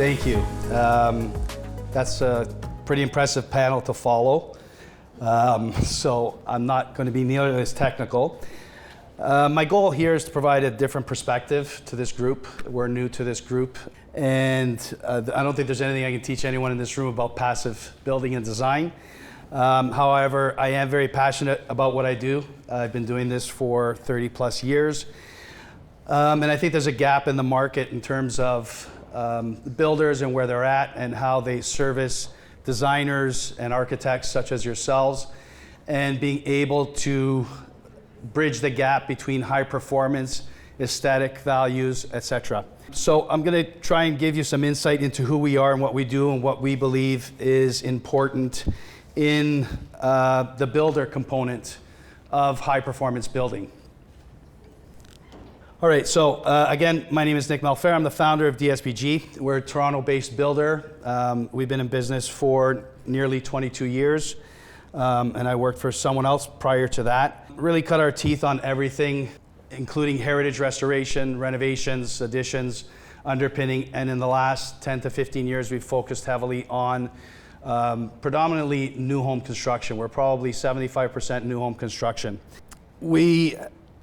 Thank you. That's a pretty impressive panel to follow. So I'm not going to be nearly as technical. My goal here is to provide a different perspective to this group. We're new to this group, and I don't think there's anything I can teach anyone in this room about passive building and design. However, I am very passionate about what I do. I've been doing this for 30 plus years. And I think there's a gap in the market in terms of builders and where they're at and how they service designers and architects such as yourselves, and being able to bridge the gap between high performance, aesthetic values, etc. So I'm going to try and give you some insight into who we are and what we do and what we believe is important in the builder component of high performance building. All right, so again, my name is Nick Malfara. I'm the founder of DSBG. We're a Toronto-based builder. We've been in business for nearly 22 years, and I worked for someone else prior to that. Really cut our teeth on everything, including heritage restoration, renovations, additions, underpinning, and in the last 10 to 15 years, we've focused heavily on predominantly new home construction. We're probably 75% new home construction. We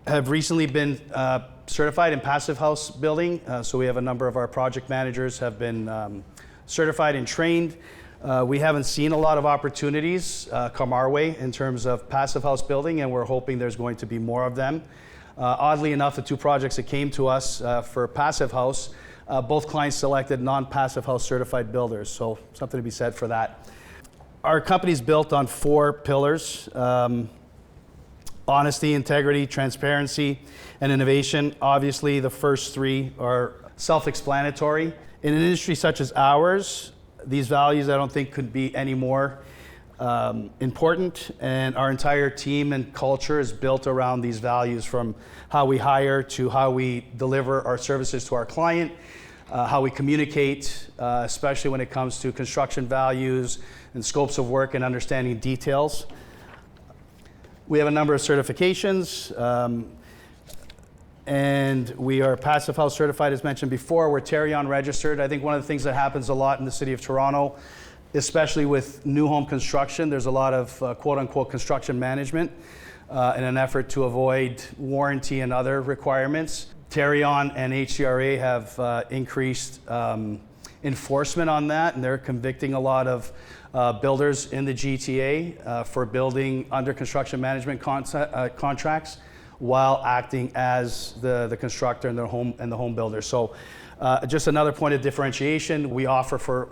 have recently been certified in passive house building, so we have a number of our project managers have been certified and trained. We haven't seen a lot of opportunities come our way in terms of passive house building, and we're hoping there's going to be more of them. Oddly enough, the two projects that came to us for passive house, both clients selected non-passive house certified builders, so something to be said for that. Our company's built on 4 pillars. Honesty, integrity, transparency, and innovation. Obviously, the first 3 are self-explanatory. In an industry such as ours, these values I don't think could be any more important, and our entire team and culture is built around these values, from how we hire to how we deliver our services to our client, how we communicate, especially when it comes to construction values and scopes of work and understanding details. We have a number of certifications, and we are passive house certified, as mentioned before. We're Tarion registered. I think one of the things that happens a lot in the city of Toronto, especially with new home construction, there's a lot of quote-unquote construction management in an effort to avoid warranty and other requirements. Tarion and HCRA have increased enforcement on that, and they're convicting a lot of builders in the GTA for building under construction management contracts while acting as the constructor and the home builder. So just another point of differentiation, we offer for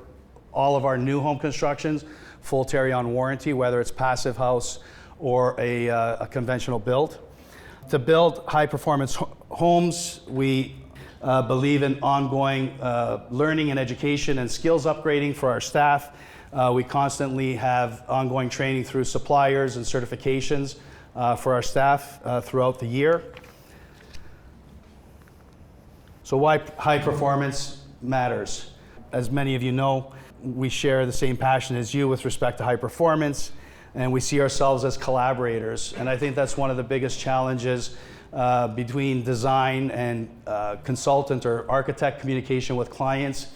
all of our new home constructions full Tarion warranty, whether it's passive house or a conventional build. To build high performance homes, we believe in ongoing learning and education and skills upgrading for our staff. We constantly have ongoing training through suppliers and certifications for our staff throughout the year. So why high performance matters? As many of you know, we share the same passion as you with respect to high performance, and we see ourselves as collaborators. And I think that's one of the biggest challenges between design and consultant or architect communication with clients,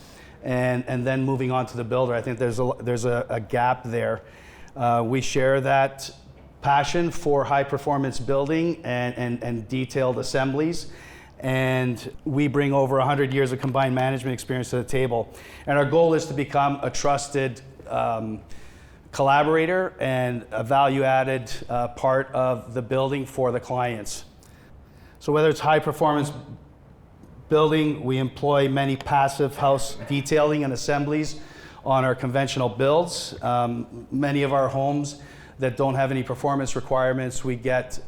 and then moving on to the builder. I think there's a gap there. We share that passion for high performance building and detailed assemblies, and we bring over 100 years of combined management experience to the table. And our goal is to become a trusted collaborator and a value-added part of the building for the clients. So whether it's high performance building, we employ many passive house detailing and assemblies on our conventional builds. Many of our homes that don't have any performance requirements, we get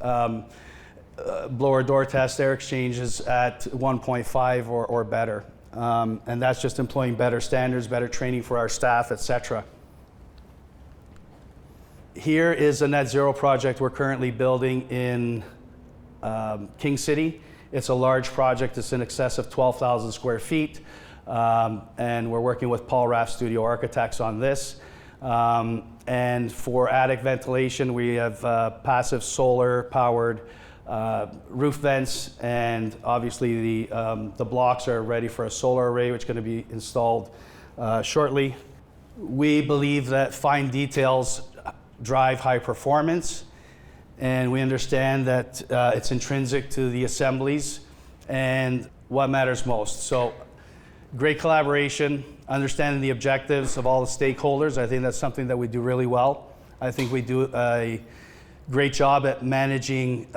blower door test air exchanges at 1.5 or better. And that's just employing better standards, better training for our staff, etc. Here is a net zero project we're currently building in King City. It's a large project. It's in excess of 12,000 square feet. And we're working with Paul Raff Studio Architects on this. And for attic ventilation, we have passive solar powered roof vents, and obviously the blocks are ready for a solar array, which is going to be installed shortly. We believe that fine details drive high performance, and we understand that it's intrinsic to the assemblies and what matters most. So great collaboration, understanding the objectives of all the stakeholders. I think that's something that we do really well. I think we do a great job at managing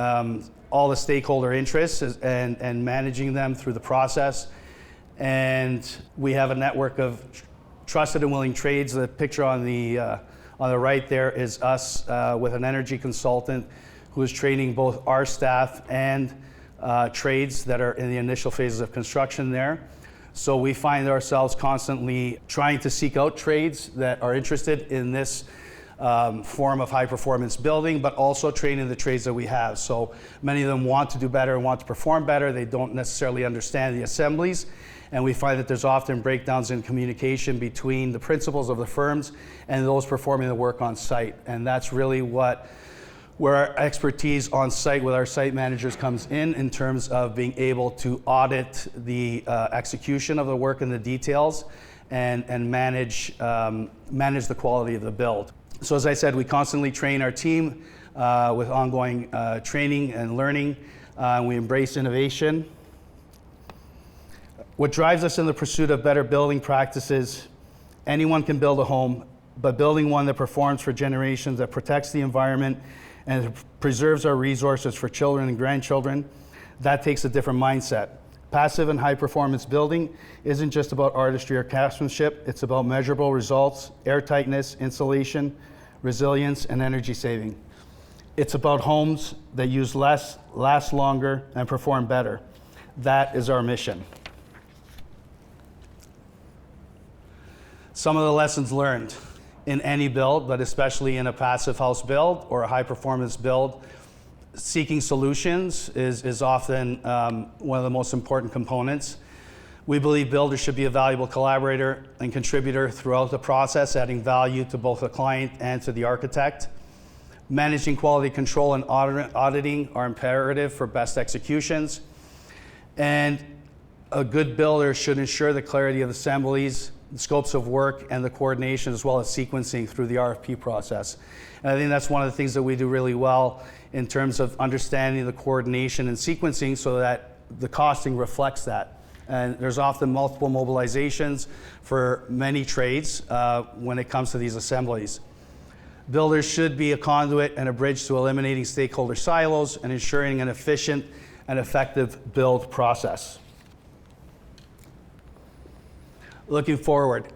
all the stakeholder interests and managing them through the process. And we have a network of trusted and willing trades. The picture on the right there is us with an energy consultant who is training both our staff and trades that are in the initial phases of construction there. So we find ourselves constantly trying to seek out trades that are interested in this form of high performance building, but also training the trades that we have. So many of them want to do better and want to perform better. They don't necessarily understand the assemblies. And we find that there's often breakdowns in communication between the principals of the firms and those performing the work on site. And that's really where our expertise on site with our site managers comes in terms of being able to audit the execution of the work and the details and manage the quality of the build. So as I said, we constantly train our team with ongoing training and learning. We embrace innovation. What drives us in the pursuit of better building practices, anyone can build a home, but building one that performs for generations, that protects the environment and preserves our resources for children and grandchildren, that takes a different mindset. Passive and high performance building isn't just about artistry or craftsmanship, it's about measurable results, airtightness, insulation, resilience, and energy saving. It's about homes that use less, last longer, and perform better. That is our mission. Some of the lessons learned in any build, but especially in a passive house build or a high performance build, seeking solutions is often one of the most important components. We believe builders should be a valuable collaborator and contributor throughout the process, adding value to both the client and to the architect. Managing quality control and auditing are imperative for best executions. And a good builder should ensure the clarity of assemblies, the scopes of work, and the coordination, as well as sequencing through the RFP process. And I think that's one of the things that we do really well in terms of understanding the coordination and sequencing so that the costing reflects that. And there's often multiple mobilizations for many trades when it comes to these assemblies. Builders should be a conduit and a bridge to eliminating stakeholder silos and ensuring an efficient and effective build process. Looking forward,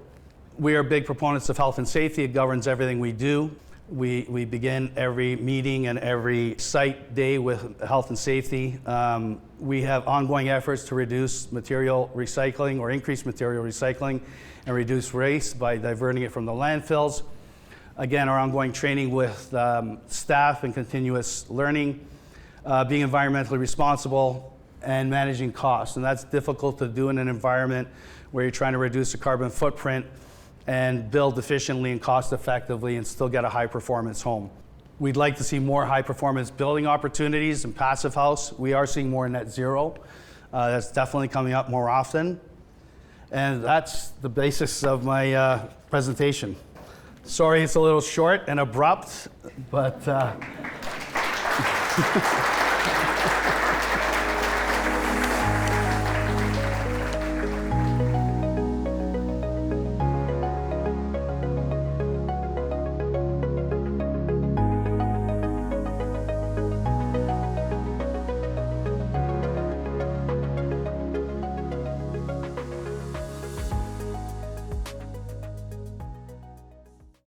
we are big proponents of health and safety. It governs everything we do. We begin every meeting and every site day with health and safety. We have ongoing efforts to reduce material recycling or increase material recycling and reduce waste by diverting it from the landfills. Again, our ongoing training with staff and continuous learning, being environmentally responsible, and managing costs. And that's difficult to do in an environment where you're trying to reduce the carbon footprint and build efficiently and cost effectively and still get a high performance home. We'd like to see more high performance building opportunities in passive house. We are seeing more net zero. That's definitely coming up more often. And that's the basis of my presentation. Sorry it's a little short and abrupt, but